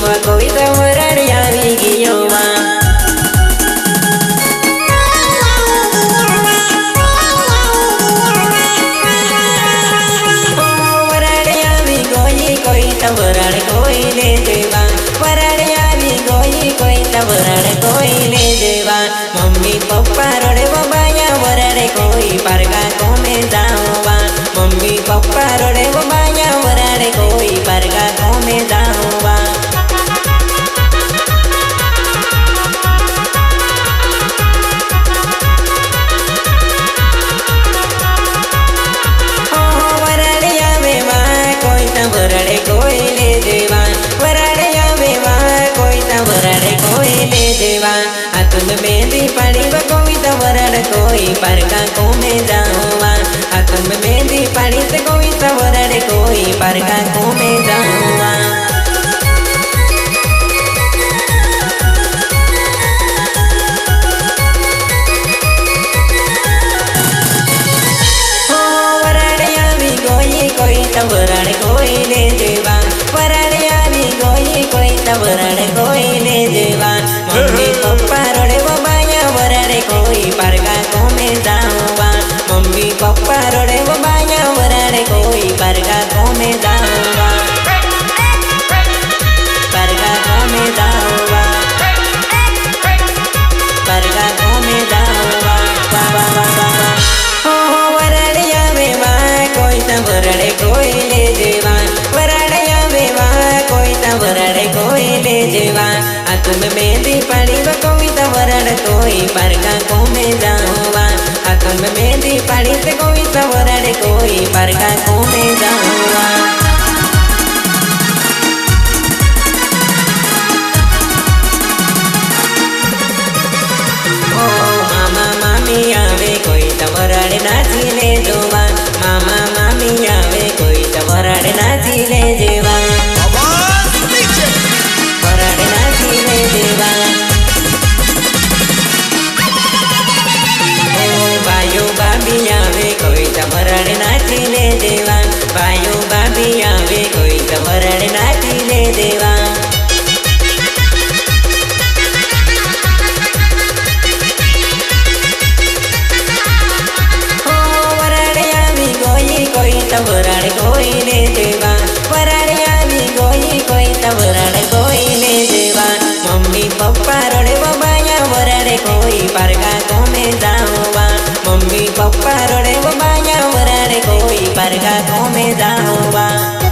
માં કોઈ તો વરાડ આવી ગયો માં વરાડ આવી ગઈ કોઈ તો વરાડ કોઈ લે દેવા વરાડ આવી ગઈ કોઈ તો વરાડ કોઈ લે દેવા મમ્મી પપ્પા રોડે બબાયા વરાડ કોઈ પરગા કોમે જાવા મમ્મી પપ્પા રોડે બબાયા વરાડ કોઈ પરગા કોમે જાવા વરાડે કોઈ લે દેવા વરાડે આવે વા કોઈ તા વરાડે કોઈ લે દેવા આ તુમ મેંદી પાડી વ કોઈ તા વરાડ કોઈ પરગા કોમે જાવા આ તુમ મેંદી પાડી તે કોઈ તા વરાડે કોઈ પરગા કોમે જાવા વરાડ કોઈ લે દેવા વરાડ આવી ગઈ કોઈ તો વરાડ કોઈ લે દેવા મમ્મી પપ્પા રોડે બબાયા વરાડ કોઈ પરગા કોમે જાવા મમ્મી પપ્પા રોડે બબાયા વરાડ કોઈ પરગા કોમે જાવા પરગા કોમે જાવા પરગા કોમે જાવા વરાડ આવે વા કોઈ તો વરાડ કોઈ લે દેવા વરાડ આવે વા કોઈ તો વરાડ કોઈ લે દેવા આ તુમ મેંદી પાડી વ કોઈ તો વરાડ કોઈ પરગા કોમે જાવા આ તુમ મેંદી પાડી તે કોઈ તો વરાડ કોઈ પરગા કોમે જાવા કોઈ તો વરાડ નાચી લે જોવા મામા મામી આવે કોઈ તો વરાડ નાચી લે જેવા વરાડ નાચી લે દેવા ભાઈઓ ભાભી આવે કોઈ તો વરાડ નાચી લે દેવા ભાઈઓ ભાભી આવે કોઈ તો વરાડ નાચી લે દેવા વરાડ કોઈ લે દેવા વરાડ આવી ગઈ કોઈ તો વરાડ કોઈ લે દેવા મમ્મી પપ્પા રોડે બબાયા વરાડ કોઈ પરગા કોમે જાવા મમ્મી પપ્પા રોડે બબાયા વરાડ કોઈ પરગા કોમે જાવા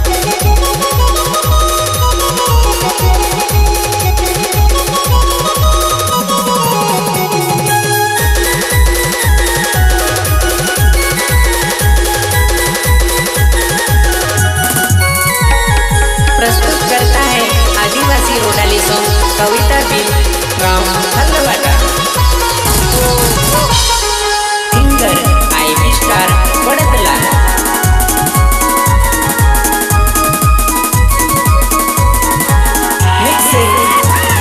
प्रस्तुत करता है आदिवासी रोडाली सॉन्ग कविता बिल गाँव हल्लवाटा सिंगर आईवी स्टार बड़दला मिक्सिंग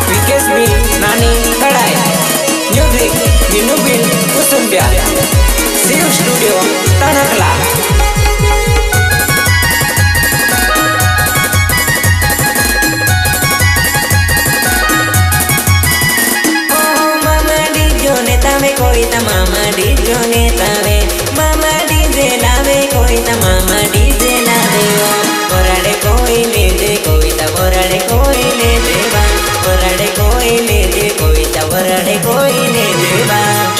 विकेश बिल नानी कड़ाई म्यूजिक विनू बिल कुसुम्बिया शिव स्टूडियो तनकला કોઈ તા મામા ડીજો ને તાવે મામા ડીજે લાવે કોઈ તા મામા ડીજે લાવે વરાડે કોઈ લે દે કોઈ તા વરાડે કોઈ લે દેવા વરાડે કોઈ લે દે કોઈ તા વરાડે કોઈ લે દેવા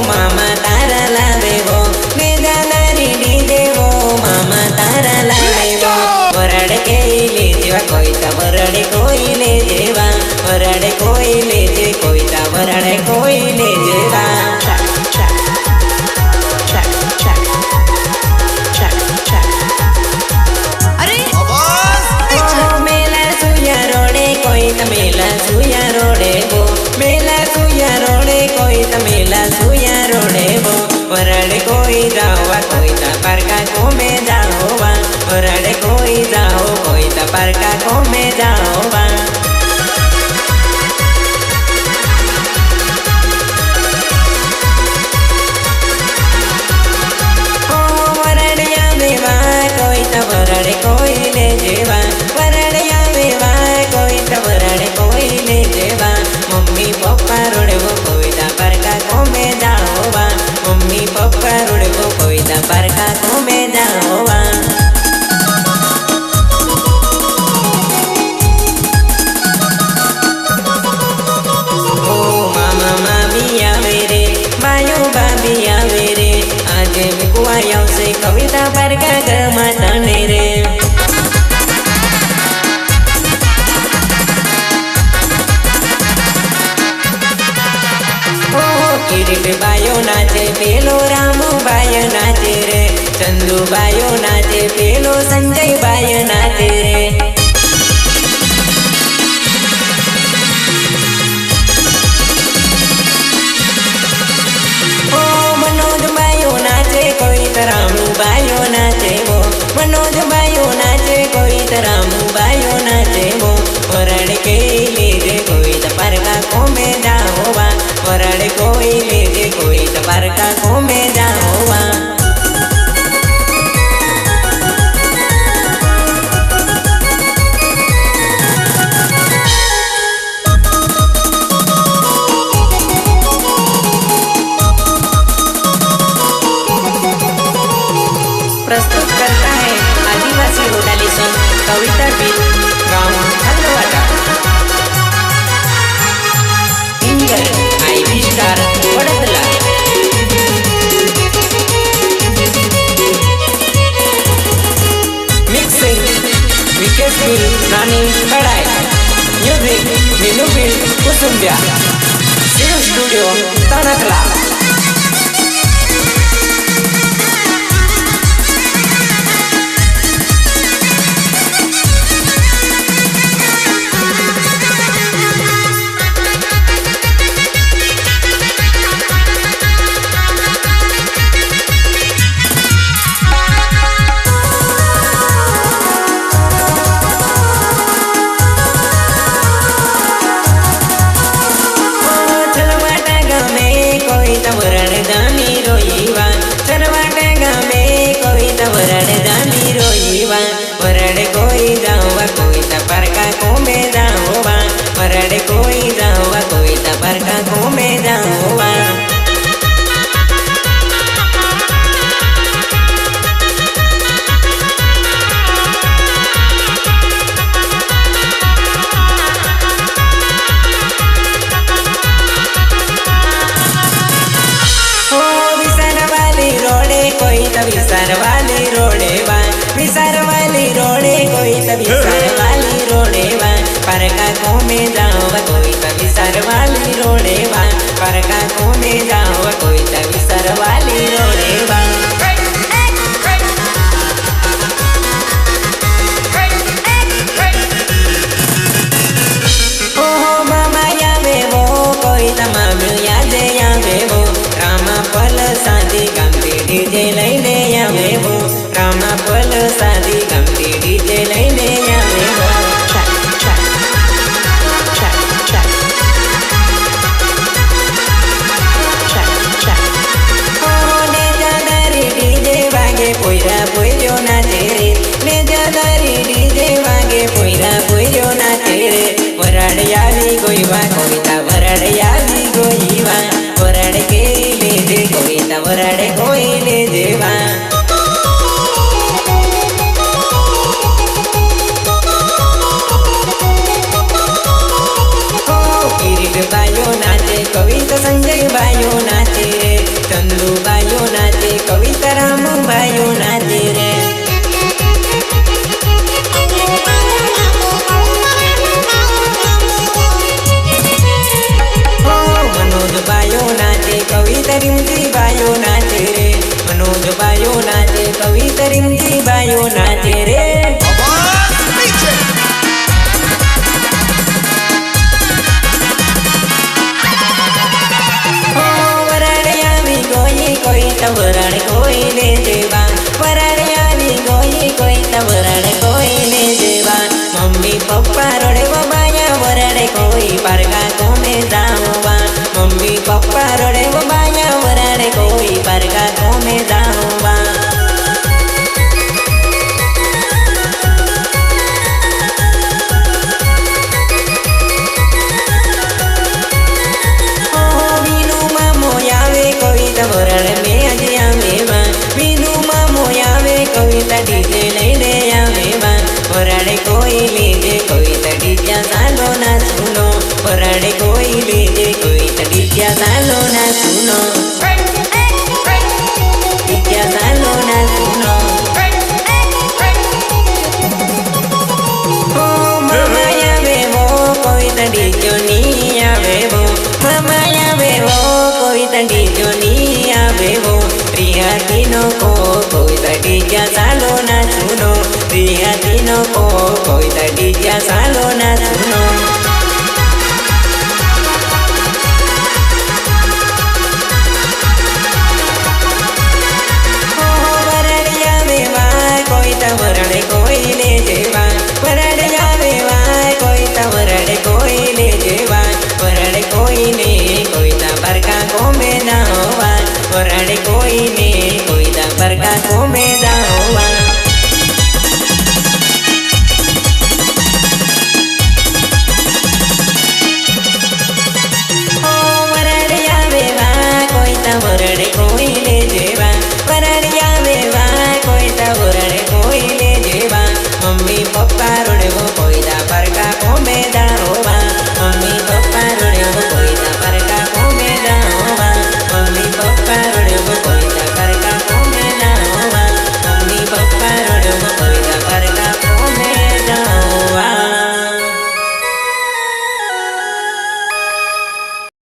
મામા તારા લાવે વો ને દાદારી ડીજે વો મામા તારા લાવે વો વરાડ કે લે દેવા કોઈ તા વરાડ કોઈ લે દેવા વરાડ કોઈ લે દે કોઈ તા વરાડ કોઈ લે દેવા બાયો નાચે પેલો સંજય બાય નાચે રે ઓ મનોજ બાયો નાચે કોઈ તરામુ બાયો નાચે વો मनोज बायो नाचे कोई तरामू बायो नाचे वो वरड़ के लीजे कोई तपर का को में जाओवा वरड़ कोई लीजे कोई तपर का को में जाओवा प्रस्तुत करता है आदिवासी रोडाली सॉन्ग कविता बीट गाँव हलवाटा सिंगर आईवी स्टार वडोदरा मिक्सिंग विकेश बिल रानी कड़ाई म्यूजिक मीनू बिल कुसुम्बिया शिव स्टूडियो तणकला वरड़े कोई जाओवा कोई तपर का को में जाओवा वरड़े कोई जाओवा कोई तपर का को में जाओवा विसर वाली रोडे बा विसर वाली रोडे कोई तभी विसर वाली रोडे बा पर का को में जाओ कोई तभी विसर वाली रोडे बा पर का को में जाओ कोई तभी विसर वाली रोडे बा ओहो मामा यावे वो कोई तमाम याद यावे वो रामा पल शादी गमती डीजे लैने यावे वो रामा पल शादी गमती डीजे लैने यावे वो ने जादारी डीजे वागे पोयरा पोयो नाचे रे ने जादारी डीजे वागे पोयरा पोयो नाचे रे वरड़ यावी गोईवा कोईता वरड़ यावी गोईवा वरड़ के ले दे कोईता वरड़ कोई ले देवा बायो नाचे कविता संजय बायो नाचे रे चंदू बायो नाचे कविता राम बायो नाचे रे मनोज बायो नाचे कविता रिमजी बायो नाचे रे मनोज बायो नाचे कविता रिमजी बायो नाचे रे वरड़ कोई ले देवा वरड़ यानी कोई वरड़ कोई ले देवा मम्मी पप्पा रोड़े वो बाया वरड़ कोई परगा को में जाऊँगा मम्मी पप्पा रोड़े वो बाया वरड़ कोई परगा को में जाऊँगा वरड़ में अजिया मेवा मीनू मामो यावे कविता डीजे लैने यावेवा वरड़ कोई लीजे कोई डीजा सालो ना सुनो वरड़ कोई लीजे कोई डीजा सालो ना सुनो डीजा सालो ना सुनो ओ मामा यावे वो कोई डीजो नी यावे वो मामा यावे वो कोई डीजो नी आवे वो प्रिया तीनों को कोई डीजा सालो ना सुनो रिया तीनों को कोई ता डीजा सालो ना सुनो वरड़े कोई ले जेवा वरड़े आवे वाय कोई ता वरड़े कोई ले जेवा वरड़े कोई ने कोई ता बरका को में ना होवा वरड़े कोई ने